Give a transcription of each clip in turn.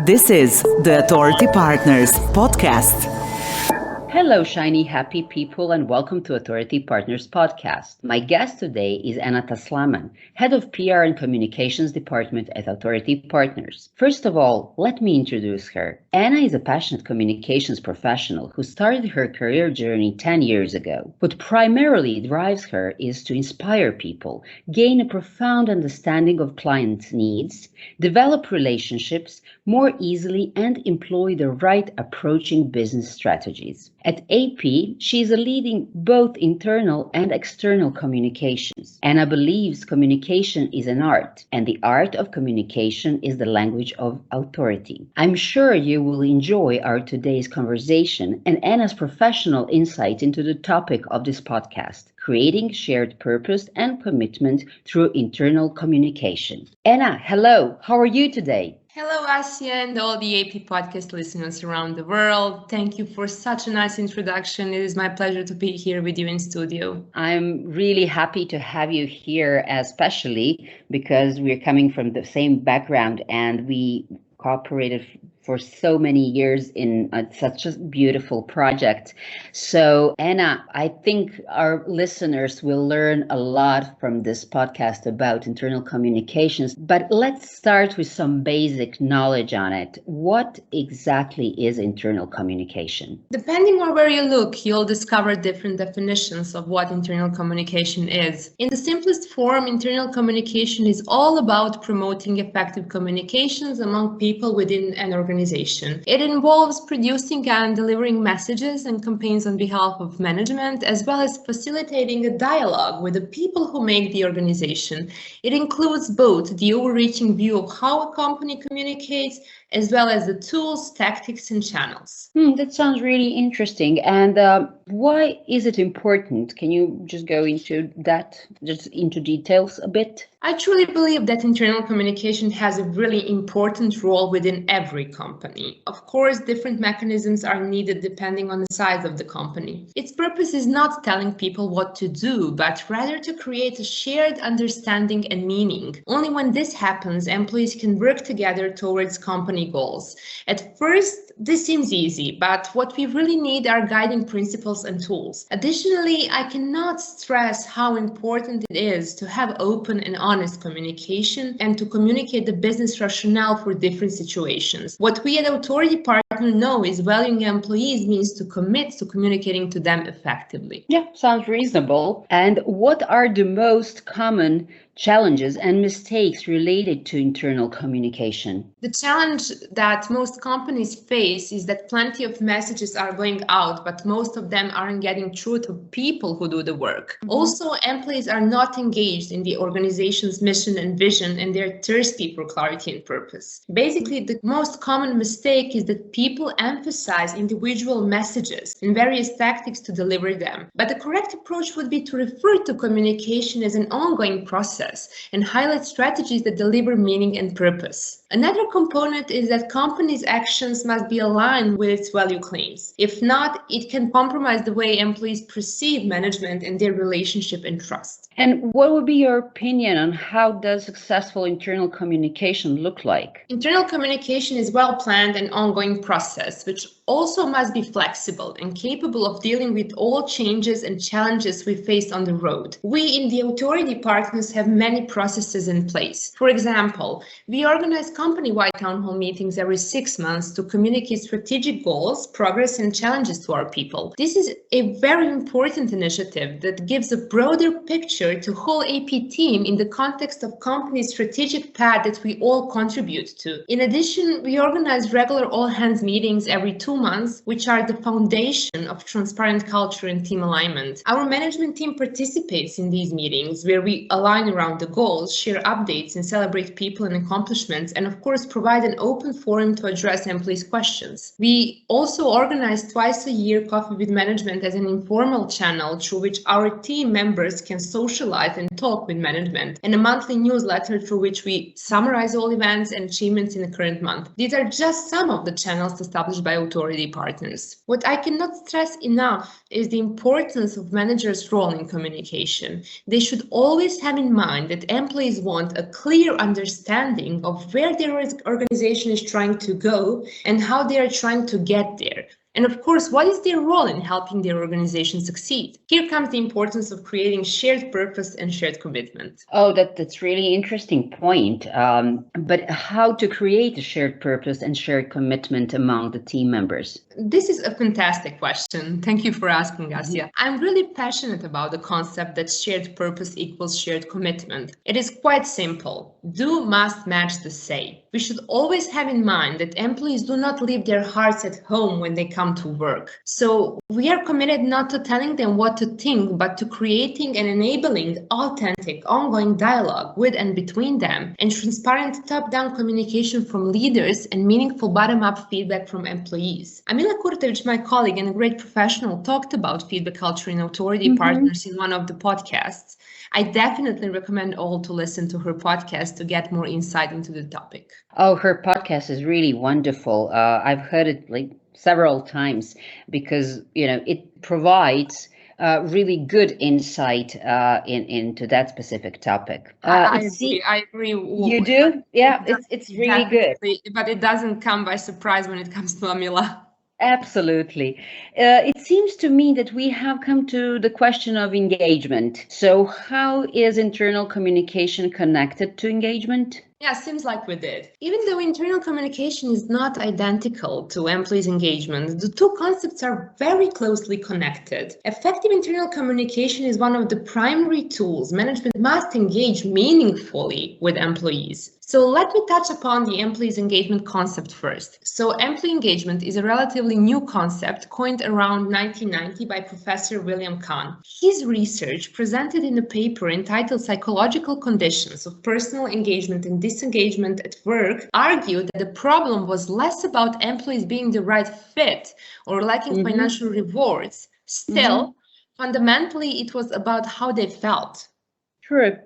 This is the Authority Partners podcast. Hello, shiny, happy people, and welcome to Authority Partners Podcast. My guest today is Anna Taslaman, Head of PR and Communications Department at Authority Partners. First of all, let me introduce her. Anna is a passionate communications professional who started her career journey 10 years ago. What primarily drives her is to inspire people, gain a profound understanding of clients' needs, develop relationships more easily, and employ the right approaching business strategies. At AP, she is leading both internal and external communications. Anna believes communication is an art, and the art of communication is the language of authority. I'm sure you will enjoy our today's conversation and Anna's professional insight into the topic of this podcast, creating shared purpose and commitment through internal communication. Anna, hello. How are you today? Hello, Asia, and all the AP podcast listeners around the world. Thank you for such a nice introduction. It is my pleasure to be here with you in studio. I'm really happy to have you here, especially because we're coming from the same background and we cooperated for so many years in such a beautiful project. So, Anna, I think our listeners will learn a lot from this podcast about internal communications, but let's start with some basic knowledge on it. What exactly is internal communication? Depending on where you look, you'll discover different definitions of what internal communication is. In the simplest form, internal communication is all about promoting effective communications among people within an organization. It involves producing and delivering messages and campaigns on behalf of management, as well as facilitating a dialogue with the people who make the organization. It includes both the overreaching view of how a company communicates, as well as the tools, tactics, and channels. That sounds really interesting. And why is it important? Can you just go into that, just into details a bit? I truly believe that internal communication has a really important role within every company. Of course, different mechanisms are needed depending on the size of the company. Its purpose is not telling people what to do, but rather to create a shared understanding and meaning. Only when this happens, employees can work together towards company goals. At first, this seems easy, but what we really need are guiding principles and tools. Additionally, I cannot stress how important it is to have open and honest communication and to communicate the business rationale for different situations. What we at Authority Partner know is valuing employees means to commit to communicating to them effectively. Yeah, sounds reasonable. And what are the most common challenges and mistakes related to internal communication? The challenge that most companies face is that plenty of messages are going out, but most of them aren't getting through to people who do the work. Also, employees are not engaged in the organization's mission and vision, and they're thirsty for clarity and purpose. Basically, the most common mistake is that people emphasize individual messages and various tactics to deliver them. But the correct approach would be to refer to communication as an ongoing process and highlight strategies that deliver meaning and purpose. Another component is that companies' actions must be aligned with its value claims. If not, it can compromise the way employees perceive management and their relationship and trust. And what would be your opinion on how does successful internal communication look like? Internal communication is well-planned and ongoing process, which also must be flexible and capable of dealing with all changes and challenges we face on the road. We in the Authority Partners have many processes in place. For example, we organize company-wide town hall meetings every 6 months to communicate strategic goals, progress, and challenges to our people. This is a very important initiative that gives a broader picture to whole AP team in the context of company's strategic path that we all contribute to. In addition, we organize regular all-hands meetings every 2 months, which are the foundation of transparent culture and team alignment. Our management team participates in these meetings where we align around the goals, share updates, and celebrate people and accomplishments, and of course provide an open forum to address employees' questions. We also organize twice a year coffee with management as an informal channel through which our team members can socialize and talk with management, and a monthly newsletter through which we summarize all events and achievements in the current month. These are just some of the channels established by Authority Partners. What I cannot stress enough is the importance of managers' role in communication. They should always have in mind that employees want a clear understanding of where their organization is trying to go and how they are trying to get there. And of course, what is their role in helping their organization succeed? Here comes the importance of creating shared purpose and shared commitment. Oh, that's really interesting point. But how to create a shared purpose and shared commitment among the team members? This is a fantastic question. Thank you for asking, Asia. I'm really passionate about the concept that shared purpose equals shared commitment. It is quite simple. Do, must, match the say. We should always have in mind that employees do not leave their hearts at home when they come to work. So we are committed not to telling them what to think, but to creating and enabling authentic, ongoing dialogue with and between them, and transparent top-down communication from leaders and meaningful bottom-up feedback from employees. Amila Kurtovic, my colleague and a great professional, talked about feedback culture in authority partners in one of the podcasts. I definitely recommend all to listen to her podcast to get more insight into the topic. Oh, her podcast is really wonderful. I've heard it like several times because, it provides really good insight into that specific topic. I agree. You do? Yeah, it's really good. But it doesn't come by surprise when it comes to Amila. Absolutely. It seems to me that we have come to the question of engagement. So how is internal communication connected to engagement? Yeah, seems like we did. Even though internal communication is not identical to employees' engagement, the two concepts are very closely connected. Effective internal communication is one of the primary tools management must engage meaningfully with employees. So let me touch upon the employees' engagement concept first. So employee engagement is a relatively new concept coined around 1990 by Professor William Kahn. His research, presented in a paper entitled Psychological Conditions of Personal Engagement and Disengagement at Work, argued that the problem was less about employees being the right fit or lacking financial rewards. Still, fundamentally, it was about how they felt. True.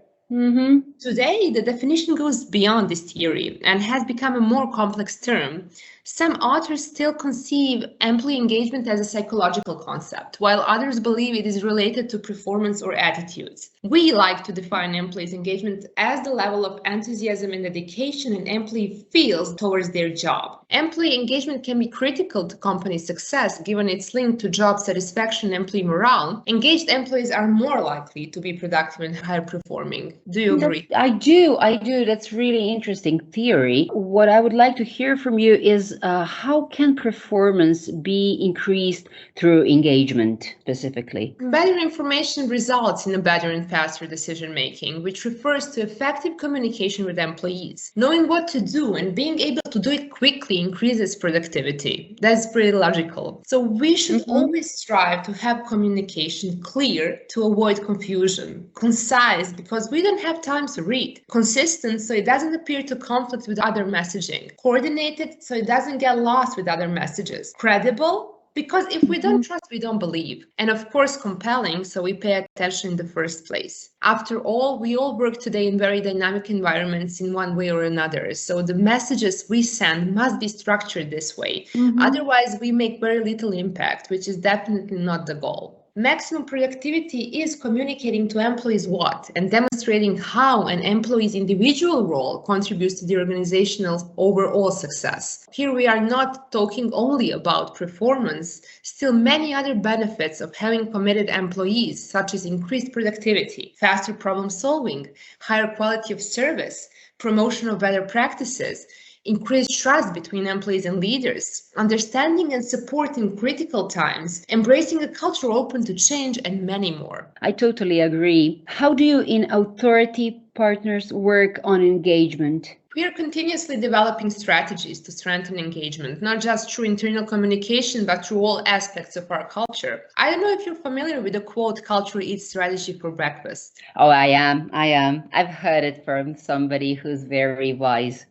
Today, the definition goes beyond this theory and has become a more complex term. Some authors still conceive employee engagement as a psychological concept, while others believe it is related to performance or attitudes. We like to define employees' engagement as the level of enthusiasm and dedication an employee feels towards their job. Employee engagement can be critical to company success given its link to job satisfaction and employee morale. Engaged employees are more likely to be productive and higher performing. Do you agree? I do. That's really interesting theory. What I would like to hear from you is how can performance be increased through engagement specifically? Better information results in a better and faster decision making, which refers to effective communication with employees. Knowing what to do and being able to do it quickly increases productivity. That's pretty logical. So we should always strive to have communication clear to avoid confusion, concise because we don't have time to read, consistent so it doesn't appear to conflict with other messaging, coordinated so it doesn't get lost with other messages, credible because if we don't trust, we don't believe. And of course, compelling, so we pay attention in the first place. After all, we all work today in very dynamic environments in one way or another. So the messages we send must be structured this way. Otherwise, we make very little impact, which is definitely not the goal. Maximum productivity is communicating to employees what and demonstrating how an employee's individual role contributes to the organizational overall success. Here we are not talking only about performance, still many other benefits of having committed employees, such as increased productivity, faster problem solving, higher quality of service, promotion of better practices, increased trust between employees and leaders, understanding and support in critical times, embracing a culture open to change, and many more. I totally agree. How do you in authority partners work on engagement? We are continuously developing strategies to strengthen engagement, not just through internal communication, but through all aspects of our culture. I don't know if you're familiar with the quote, "Culture eats strategy for breakfast." Oh, I am. I've heard it from somebody who's very wise.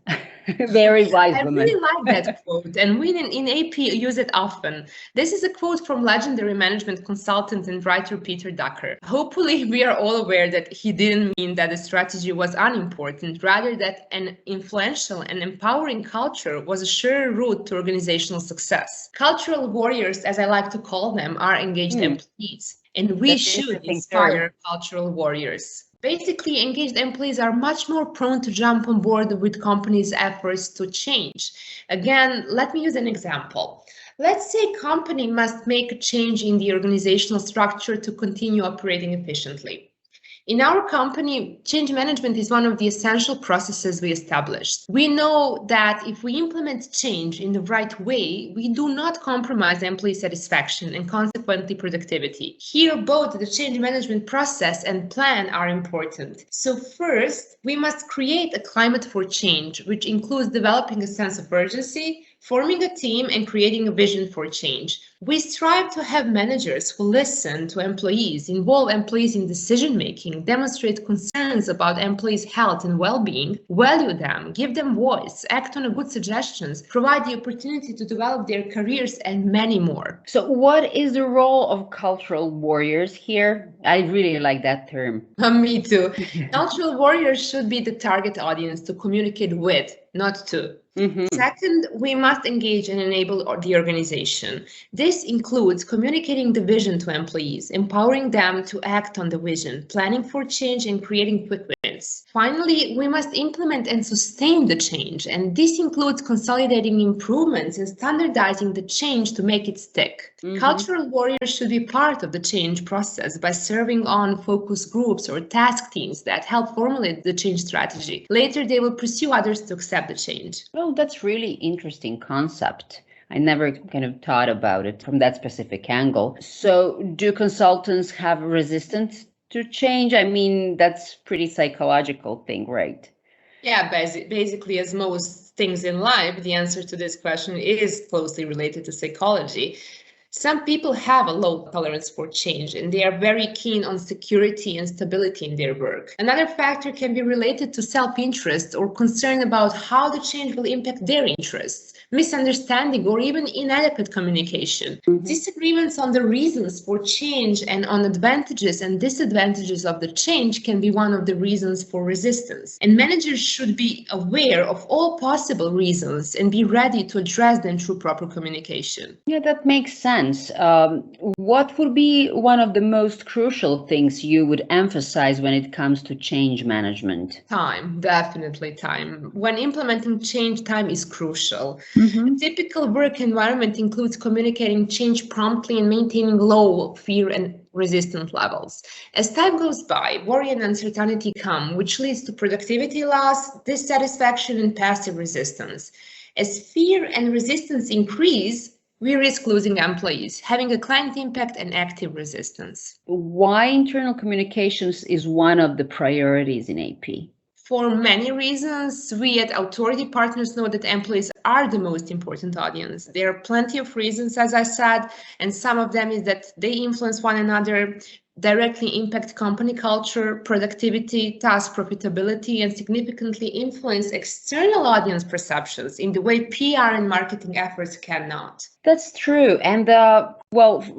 Very wise woman. I really like that quote, and we in AP use it often. This is a quote from legendary management consultant and writer Peter Drucker. Hopefully, we are all aware that he didn't mean that the strategy was unimportant, rather that an influential and empowering culture was a sure route to organizational success. Cultural warriors, as I like to call them, are engaged employees, and we should inspire cultural warriors. Basically, engaged employees are much more prone to jump on board with companies' efforts to change. Again, let me use an example. Let's say a company must make a change in the organizational structure to continue operating efficiently. In our company, change management is one of the essential processes we established. We know that if we implement change in the right way, we do not compromise employee satisfaction and consequently productivity. Here, both the change management process and plan are important. So first, we must create a climate for change, which includes developing a sense of urgency, forming a team, and creating a vision for change. We strive to have managers who listen to employees, involve employees in decision making, demonstrate concerns about employees' health and well-being, value them, give them voice, act on good suggestions, provide the opportunity to develop their careers, and many more. So, what is the role of cultural warriors here? I really like that term. Me too. Cultural warriors should be the target audience to communicate with, not to. Second, we must engage and enable the organization. This includes communicating the vision to employees, empowering them to act on the vision, planning for change, and creating quick wins. Finally, we must implement and sustain the change, and this includes consolidating improvements and standardizing the change to make it stick. Cultural warriors should be part of the change process by serving on focus groups or task teams that help formulate the change strategy. Later, they will pursue others to accept the change. Well, that's really interesting concept. I never kind of thought about it from that specific angle. So, do consultants have resistance to change? I mean, that's pretty psychological thing, right? Yeah, basically, as most things in life, the answer to this question is closely related to psychology. Some people have a low tolerance for change and they are very keen on security and stability in their work. Another factor can be related to self-interest or concern about how the change will impact their interests, misunderstanding, or even inadequate communication. Disagreements on the reasons for change and on advantages and disadvantages of the change can be one of the reasons for resistance. And managers should be aware of all possible reasons and be ready to address them through proper communication. Yeah, that makes sense. What would be one of the most crucial things you would emphasize when it comes to change management? Time, definitely time. When implementing change, time is crucial. A typical work environment includes communicating change promptly and maintaining low fear and resistance levels. As time goes by, worry and uncertainty come, which leads to productivity loss, dissatisfaction, and passive resistance. As fear and resistance increase, we risk losing employees, having a client impact, and active resistance. Why internal communications is one of the priorities in AP? For many reasons, we at Authority Partners know that employees are the most important audience. There are plenty of reasons, as I said, and some of them is that they influence one another, directly impact company culture, productivity, task profitability, and significantly influence external audience perceptions in the way PR and marketing efforts cannot. That's true. And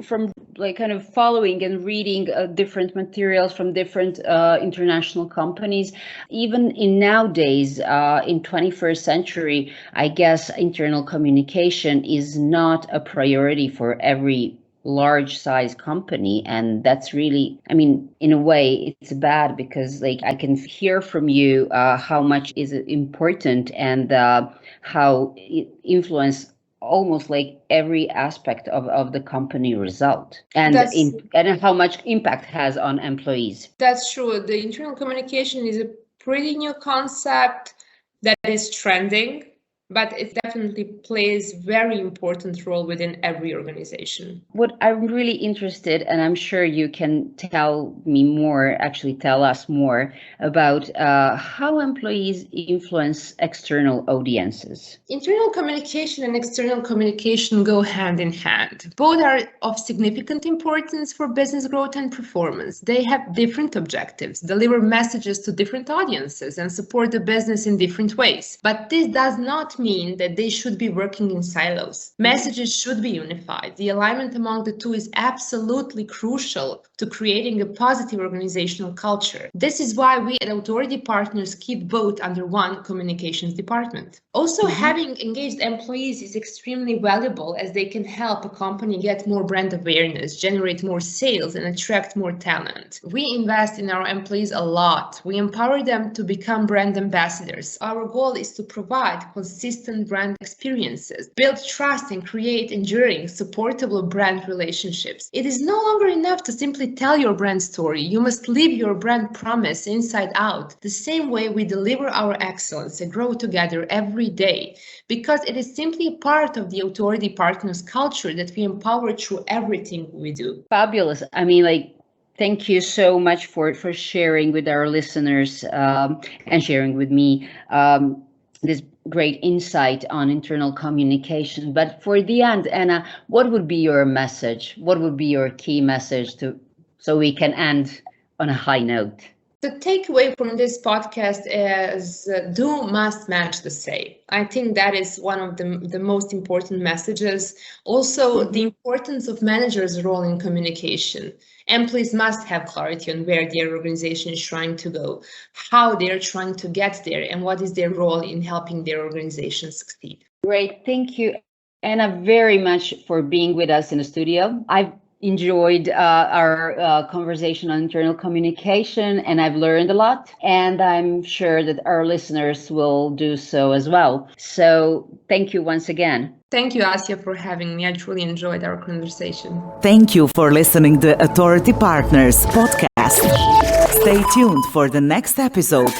from like kind of following and reading different materials from different international companies, even in nowadays, in 21st century, I guess internal communication is not a priority for every large size company. And that's really, I mean, in a way it's bad because like I can hear from you how much is it important and how it influence almost like every aspect of the company result and how much impact has on employees. That's true. The internal communication is a pretty new concept that is trending, but it definitely plays very important role within every organization. What I'm really interested, and I'm sure you can tell us more about how employees influence external audiences. Internal communication and external communication go hand in hand. Both are of significant importance for business growth and performance. They have different objectives, deliver messages to different audiences, and support the business in different ways. But this does not mean that they should be working in silos. Messages should be unified. The alignment among the two is absolutely crucial to creating a positive organizational culture. This is why we at Authority Partners keep both under one communications department. Also, having engaged employees is extremely valuable as they can help a company get more brand awareness, generate more sales, and attract more talent. We invest in our employees a lot. We empower them to become brand ambassadors. Our goal is to provide consistent brand experiences, build trust, and create enduring, supportable brand relationships. It is no longer enough to simply tell your brand story. You must live your brand promise inside out, the same way we deliver our excellence and grow together every day, because it is simply a part of the Authority Partners culture that we empower through everything we do. Fabulous. Thank you so much for sharing with our listeners and sharing with me this great insight on internal communication. But for the end, Anna, what would be your message? What would be your key message so we can end on a high note? The takeaway from this podcast is do, must, match the say. I think that is one of the most important messages. Also, the importance of managers' role in communication. Employees must have clarity on where their organization is trying to go, how they're trying to get there, and what is their role in helping their organization succeed. Great. Thank you, Anna, very much for being with us in the studio. I've enjoyed our conversation on internal communication, and I've learned a lot, and I'm sure that our listeners will do so as well. So thank you once again. Thank you, Asya, for having me. I truly enjoyed our conversation. Thank you for listening to Authority Partners podcast. Stay tuned for the next episode.